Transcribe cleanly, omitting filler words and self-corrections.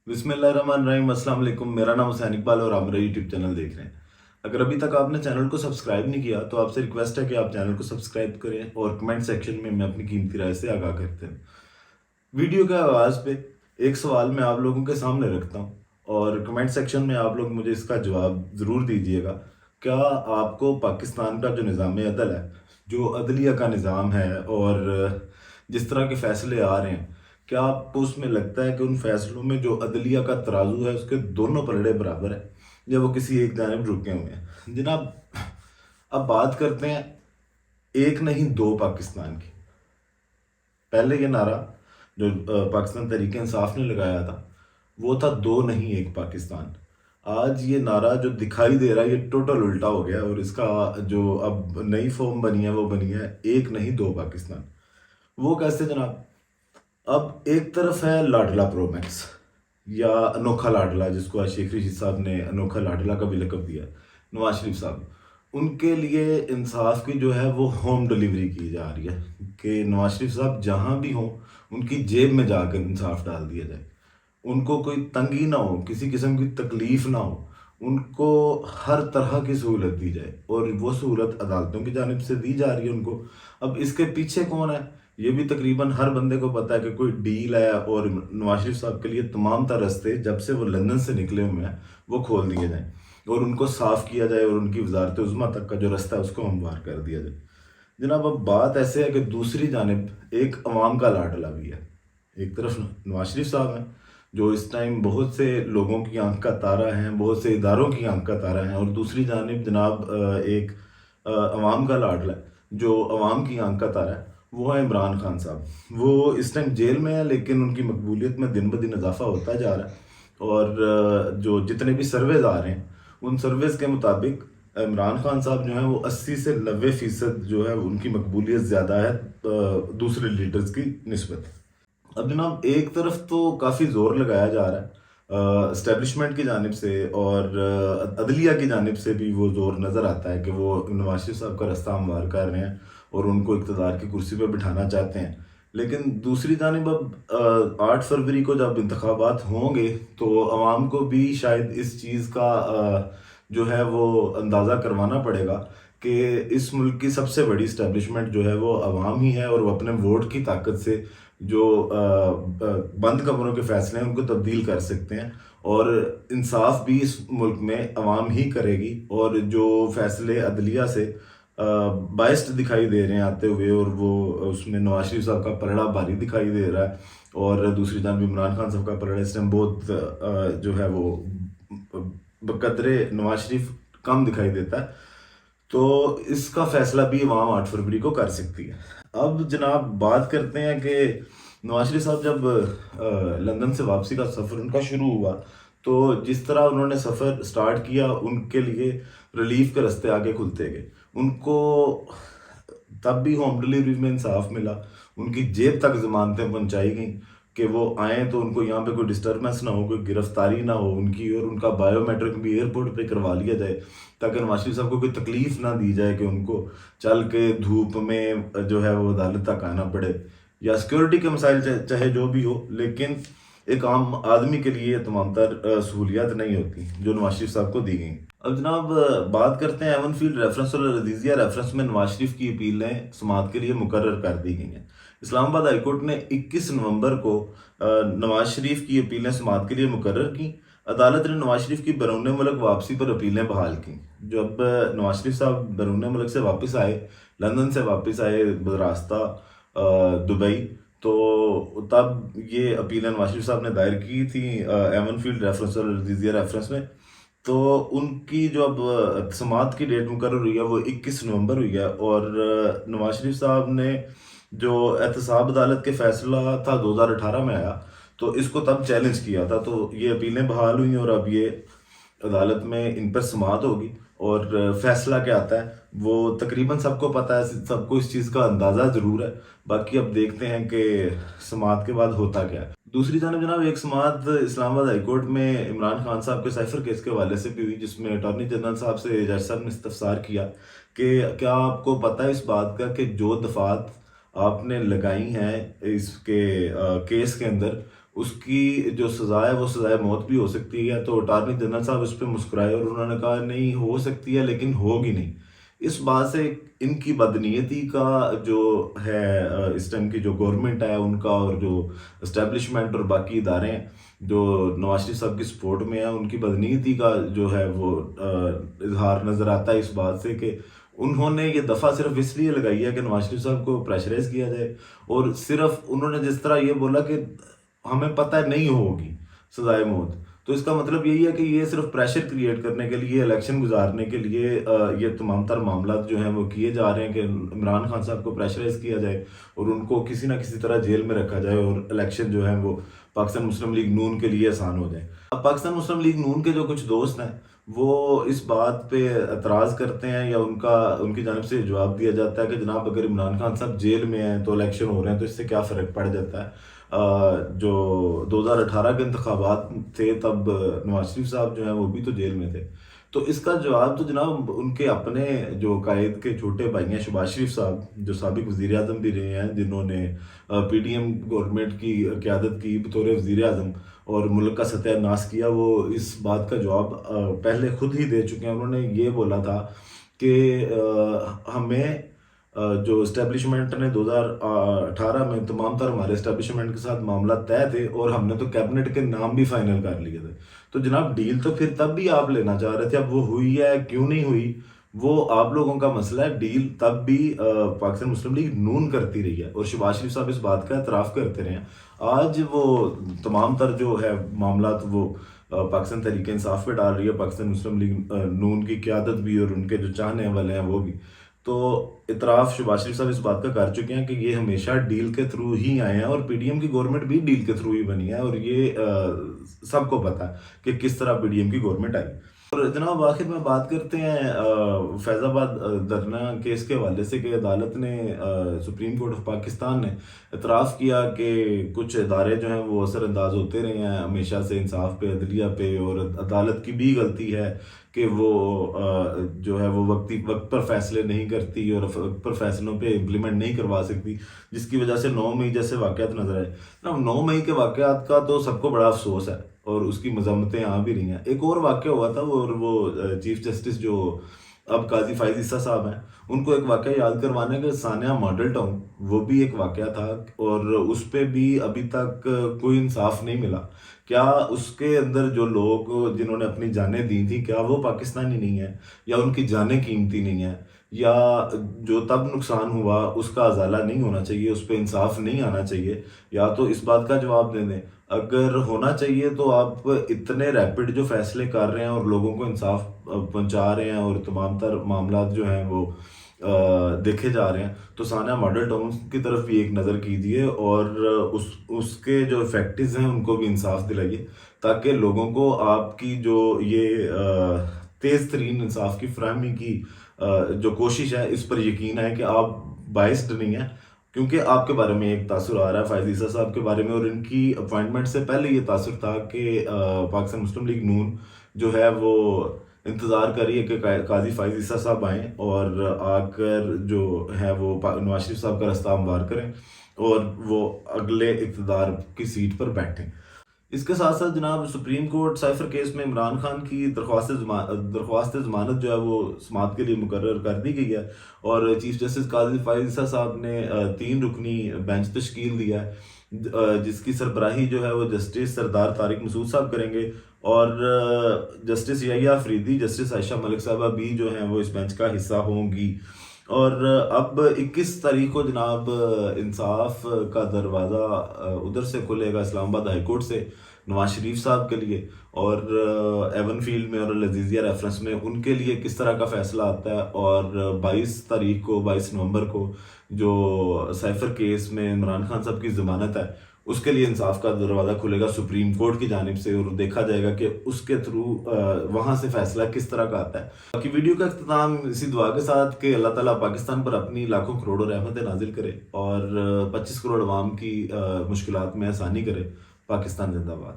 बिस्मिल्लाहिर्रहमानिर्रहीम। अस्सलाम वालेकुम। मेरा नाम हुसैन इकबाल और आप मेरा यूट्यूब चैनल देख रहे हैं। अगर अभी तक आपने चैनल को सब्सक्राइब नहीं किया तो आपसे रिक्वेस्ट है कि आप चैनल को सब्सक्राइब करें और कमेंट सेक्शन में मैं अपनी कीमती राय से आगाह करते हैं। वीडियो के आगाज़ पे एक सवाल मैं आप लोगों के सामने रखता हूँ और कमेंट सेक्शन में आप लोग मुझे इसका जवाब ज़रूर दीजिएगा। क्या आपको पाकिस्तान का जो निज़ाम अदल है, जो अदलिया का निज़ाम है और जिस तरह के फ़ैसले आ रहे हैं, क्या आपको उसमें लगता है कि उन फैसलों में जो अदलिया का तराजू है उसके दोनों पलड़े बराबर है या वो किसी एक जानिब रुके हुए हैं? जनाब, अब बात करते हैं एक नहीं दो पाकिस्तान की। पहले ये नारा जो पाकिस्तान तहरीक इंसाफ ने लगाया था वो था दो नहीं एक पाकिस्तान। आज ये नारा जो दिखाई दे रहा है ये टोटल उल्टा हो गया और इसका जो अब नई फॉर्म बनी है वो बनी है एक नहीं दो पाकिस्तान। वो कैसे जनाब? अब एक तरफ है लाडला प्रो मैक्स या अनोखा लाडला, जिसको आज शेख रशीद साहब ने अनोखा लाडला का भी लकब दिया, नवाज शरीफ साहब। उनके लिए इंसाफ की जो है वो होम डिलीवरी की जा रही है कि नवाज शरीफ साहब जहाँ भी हों उनकी जेब में जाकर इंसाफ डाल दिया जाए, उनको कोई तंगी ना हो, किसी किस्म की तकलीफ ना हो, उनको हर तरह की सहूलत दी जाए और वो सहूलत अदालतों की जानिब से दी जा रही है उनको। अब इसके पीछे कौन है ये भी तकरीबन हर बंदे को पता है कि कोई डील है और नवाज शरीफ साहब के लिए तमाम तर रास्ते जब से वो लंदन से निकले हुए हैं वो खोल दिए जाएं और उनको साफ़ किया जाए और उनकी वजारत उज़्मा तक का जो रास्ता है उसको हमवार कर दिया जाए। जनाब, अब बात ऐसे है कि दूसरी जानिब एक अवाम का लाडला भी है। एक तरफ नवाज शरीफ साहब हैं जो इस टाइम बहुत से लोगों की आंख का तारा हैं, बहुत से इदारों की आंख का तारा हैं, और दूसरी जानिब जनाब एक अवाम का लाडला है जो अवाम की आंख का तारा है, वो है इमरान खान साहब। वो इस टाइम जेल में है लेकिन उनकी मकबूलियत में दिन ब दिन इजाफा होता जा रहा है और जो जितने भी सर्वेज आ रहे हैं उन सर्वेज के मुताबिक इमरान खान साहब जो हैं वो 80 से 90% जो है उनकी मकबूलियत ज़्यादा है दूसरे लीडर्स की निस्बत। अब जनाब, एक तरफ तो काफ़ी ज़ोर लगाया जा रहा है इस्टेब्लिशमेंट की जानिब से और अदलिया की जानिब से भी वो ज़ोर नज़र आता है कि वो नवाज शरीफ साहब का रास्ता हमवार कर रहे हैं और उनको इक़्तिदार की कुर्सी पर बिठाना चाहते हैं। लेकिन दूसरी जानिब अब 8 फरवरी को जब इंतखाबात होंगे तो आवाम को भी शायद इस चीज़ का जो है वो अंदाज़ा करवाना पड़ेगा कि इस मुल्क की सबसे बड़ी इस्टेब्लिशमेंट जो है वो अवाम ही है और वो अपने वोट की ताकत से जो बंद कमरों के फैसले हैं उनको तब्दील कर सकते हैं और इंसाफ भी इस मुल्क में अवाम ही करेगी। और जो फैसले अदलिया से बाइस्ड दिखाई दे रहे हैं आते हुए और वो उसमें नवाज शरीफ साहब का पलड़ा भारी दिखाई दे रहा है और दूसरी जानब इमरान खान साहब का पलड़ा इस टाइम बहुत जो है वो बकदरे नवाज शरीफ कम दिखाई देता है, तो इसका फैसला भी अवाम 8 फरवरी को कर सकती है। अब जनाब, बात करते हैं कि नवाज शरीफ साहब जब लंदन से वापसी का सफ़र उनका शुरू हुआ तो जिस तरह उन्होंने सफ़र स्टार्ट किया उनके लिए रिलीफ के रास्ते आगे खुलते गए। उनको तब भी होम डिलीवरी में इंसाफ मिला, उनकी जेब तक ज़मानतें पहुंचाई गई कि वो आएँ तो उनको यहाँ पे कोई डिस्टर्बेंस ना हो, कोई गिरफ्तारी ना हो उनकी, और उनका बायोमेट्रिक भी एयरपोर्ट पे करवा लिया जाए ताकि नवाज शरीफ साहब को कोई तकलीफ़ ना दी जाए कि उनको चल के धूप में जो है वो अदालत तक आना पड़े या सिक्योरिटी के मसाइल चाहे जो भी हो, लेकिन एक आम आदमी के लिए तमाम तर सहूलियात नहीं होती जो नवाज शरीफ साहब को दी गई। अब जनाब, बात करते हैं एवन फील्ड रेफरेंस और रजीजिया रेफरेंस में नवाज शरीफ की अपीलें समाअत के लिए मुकर्रर कर दी गई हैं। इस्लामाबाद हाई कोर्ट ने 21 नवंबर को नवाज शरीफ की अपीलें समाअत के लिए मुकर्रर की। अदालत ने नवाज शरीफ की बैरून मुल्क वापसी पर अपीलें बहाल की। जब नवाज शरीफ साहब बैरून मुल्क से वापस आए, लंदन से वापस आए रास्ता दुबई, तो तब ये अपीलें नवाज शरीफ साहब ने दायर की थी एवन फील्ड रेफरेंस और रजीजिया रेफरेंस में। तो उनकी जो अब समाअत की डेट मुकर्रर हुई है वो 21 नवंबर हुई है और नवाज शरीफ साहब ने जो एहतसाब अदालत के फैसला था 2018 में आया तो इसको तब चैलेंज किया था, तो ये अपीलें बहाल हुई और अब ये अदालत में इन पर समाअत होगी और फैसला क्या आता है वो तकरीबन सबको पता है, सबको इस चीज़ का अंदाज़ा ज़रूर है। बाकी अब देखते हैं कि समाअत के बाद होता क्या है। दूसरी जानब जनाब, एक समाअत इस्लामाबाद हाई कोर्ट में इमरान खान साहब के साइफर केस के हवाले से भी हुई जिसमें अटॉर्नी जनरल साहब से जज साहब ने इस्तफसार किया कि क्या आपको पता है इस बात का कि जो दफात आपने लगाई हैं इसके केस के अंदर اس کی جو سزا ہے وہ سزائے موت بھی ہو سکتی ہے۔ تو اٹارنی جنرل صاحب اس پہ مسکرائے اور انہوں نے کہا نہیں ہو سکتی ہے لیکن ہوگی نہیں۔ اس بات سے ان کی بدنیتی کا جو ہے اس ٹائم کی جو گورنمنٹ ہے ان کا اور جو اسٹیبلشمنٹ اور باقی ادارے ہیں جو نواز شریف صاحب کی سپورٹ میں ہیں ان کی بدنیتی کا جو ہے وہ اظہار نظر آتا ہے اس بات سے کہ انہوں نے یہ دفعہ صرف اس لیے لگائی ہے کہ نواز شریف صاحب کو پریشرائز کیا جائے، اور صرف انہوں نے جس طرح یہ بولا کہ ہمیں پتہ نہیں ہوگی سزائے موت، تو اس کا مطلب یہی ہے کہ یہ صرف پریشر کریٹ کرنے کے لیے، الیکشن گزارنے کے لیے یہ تمام تر معاملات جو ہیں وہ کیے جا رہے ہیں کہ عمران خان صاحب کو پریشرائز کیا جائے اور ان کو کسی نہ کسی طرح جیل میں رکھا جائے اور الیکشن جو ہے وہ پاکستان مسلم لیگ نون کے لیے آسان ہو جائے۔ اب پاکستان مسلم لیگ نون کے جو کچھ دوست ہیں وہ اس بات پہ اعتراض کرتے ہیں یا ان کی جانب سے جواب دیا جاتا ہے کہ جناب اگر عمران خان صاحب جیل میں ہیں تو الیکشن ہو رہے ہیں تو اس سے کیا فرق پڑ جاتا ہے۔ جو 2018 کے انتخابات تھے تب نواز شریف صاحب جو ہیں وہ بھی تو جیل میں تھے۔ تو اس کا جواب تو جناب ان کے اپنے جو قائد کے چھوٹے بھائی ہیں شہباز شریف صاحب جو سابق وزیر اعظم بھی رہے ہیں، جنہوں نے پی ڈی ایم گورنمنٹ کی قیادت کی بطور وزیر اعظم اور ملک کا ستیہ ناش کیا، وہ اس بات کا جواب پہلے خود ہی دے چکے ہیں۔ انہوں نے یہ بولا تھا کہ ہمیں جو اسٹیبلشمنٹ نے 2018 میں تمام تر ہمارے اسٹیبلشمنٹ کے ساتھ معاملات طے تھے اور ہم نے تو کیبنٹ کے نام بھی فائنل کر لیے تھے، تو جناب ڈیل تو پھر تب بھی آپ لینا چاہ رہے تھے، اب وہ ہوئی ہے کیوں نہیں ہوئی وہ آپ لوگوں کا مسئلہ ہے۔ ڈیل تب بھی پاکستان مسلم لیگ نون کرتی رہی ہے اور شہباز شریف صاحب اس بات کا اعتراف کرتے رہے ہیں۔ آج وہ تمام تر جو ہے معاملات وہ پاکستان تحریک انصاف پہ ڈال رہی ہے، پاکستان مسلم لیگ نون کی قیادت بھی اور ان کے جو چاہنے والے ہیں وہ بھی۔ تو اعتراف شہباز شریف صاحب اس بات کا کر چکے ہیں کہ یہ ہمیشہ ڈیل کے تھرو ہی آئے ہیں اور پی ڈی ایم کی گورنمنٹ بھی ڈیل کے تھرو ہی بنی ہے، اور یہ سب کو پتہ ہے کہ کس طرح پی ڈی ایم کی گورنمنٹ آئی۔ اور جناب آخر میں بات کرتے ہیں فیض آباد دھرنا کیس کے حوالے سے کہ عدالت نے سپریم کورٹ آف پاکستان نے اعتراف کیا کہ کچھ ادارے جو ہیں وہ اثر انداز ہوتے رہے ہیں ہمیشہ سے انصاف پہ، عدلیہ پہ، اور عدالت کی بھی غلطی ہے کہ وہ جو ہے وہ وقت پر فیصلے نہیں کرتی اور وقت پر فیصلوں پہ امپلیمنٹ نہیں کروا سکتی، جس کی وجہ سے 9 مئی جیسے واقعات نظر آئے۔ 9 مئی کے واقعات کا تو سب کو بڑا افسوس ہے اور اس کی مذمتیں آ بھی رہی ہیں۔ ایک اور واقعہ ہوا تھا اور وہ چیف جسٹس جو اب قاضی فائز عیسیٰ صاحب ہیں ان کو ایک واقعہ یاد کروانے کہ ثانیہ ماڈل ٹاؤن وہ بھی ایک واقعہ تھا اور اس پہ بھی ابھی تک کوئی انصاف نہیں ملا۔ کیا اس کے اندر جو لوگ جنہوں نے اپنی جانیں دی تھیں کیا وہ پاکستانی نہیں ہیں یا ان کی جانیں قیمتی نہیں ہیں، یا جو تب نقصان ہوا اس کا ازالہ نہیں ہونا چاہیے، اس پہ انصاف نہیں آنا چاہیے؟ یا تو اس بات کا جواب دے دیں۔ اگر ہونا چاہیے تو آپ اتنے ریپڈ جو فیصلے کر رہے ہیں اور لوگوں کو انصاف پہنچا رہے ہیں اور تمام تر معاملات جو ہیں وہ دیکھے جا رہے ہیں، تو ثانیہ ماڈل ٹاؤن کی طرف بھی ایک نظر کیجیے اور اس کے جو افیکٹز ہیں ان کو بھی انصاف دلائیے تاکہ لوگوں کو آپ کی جو یہ تیز ترین انصاف کی فراہمی کی جو کوشش ہے اس پر یقین ہے کہ آپ بائسڈ نہیں ہیں، کیونکہ آپ کے بارے میں ایک تاثر آ رہا ہے فائز عیسیٰ صاحب کے بارے میں، اور ان کی اپوائنٹمنٹ سے پہلے یہ تاثر تھا کہ پاکستان مسلم لیگ نون جو ہے وہ انتظار کر رہی ہے کہ قاضی فائز عیسیٰ صاحب آئیں اور آ کر جو ہے وہ نواز شریف صاحب کا راستہ ہموار کریں اور وہ اگلے اقتدار کی سیٹ پر بیٹھیں۔ اس کے ساتھ ساتھ جناب سپریم کورٹ سائفر کیس میں عمران خان کی درخواست ضمانت جو ہے وہ سماعت کے لیے مقرر کر دی گئی ہے اور چیف جسٹس قاضی فائز عیسیٰ صاحب نے 3 رکنی بینچ تشکیل دیا ہے جس کی سربراہی جو ہے وہ جسٹس سردار طارق مسعود صاحب کریں گے، اور جسٹس یحییٰ آفریدی، جسٹس عائشہ ملک صاحبہ بھی جو ہیں وہ اس بینچ کا حصہ ہوں گی۔ اور اب 21 تاریخ کو جناب انصاف کا دروازہ ادھر سے کھلے گا اسلام آباد ہائی کورٹ سے نواز شریف صاحب کے لیے، اور ایون فیلڈ میں اور العزیزیہ ریفرنس میں ان کے لیے کس طرح کا فیصلہ آتا ہے، اور 22 نومبر کو جو سائفر کیس میں عمران خان صاحب کی ضمانت ہے اس کے لیے انصاف کا دروازہ کھلے گا سپریم کورٹ کی جانب سے، اور دیکھا جائے گا کہ اس کے تھرو وہاں سے فیصلہ کس طرح کا آتا ہے۔ باقی ویڈیو کا اختتام اسی دعا کے ساتھ کہ اللہ تعالیٰ پاکستان پر اپنی لاکھوں کروڑوں رحمتیں نازل کرے اور 25 کروڑ عوام کی مشکلات میں آسانی کرے۔ پاکستان زندہ باد۔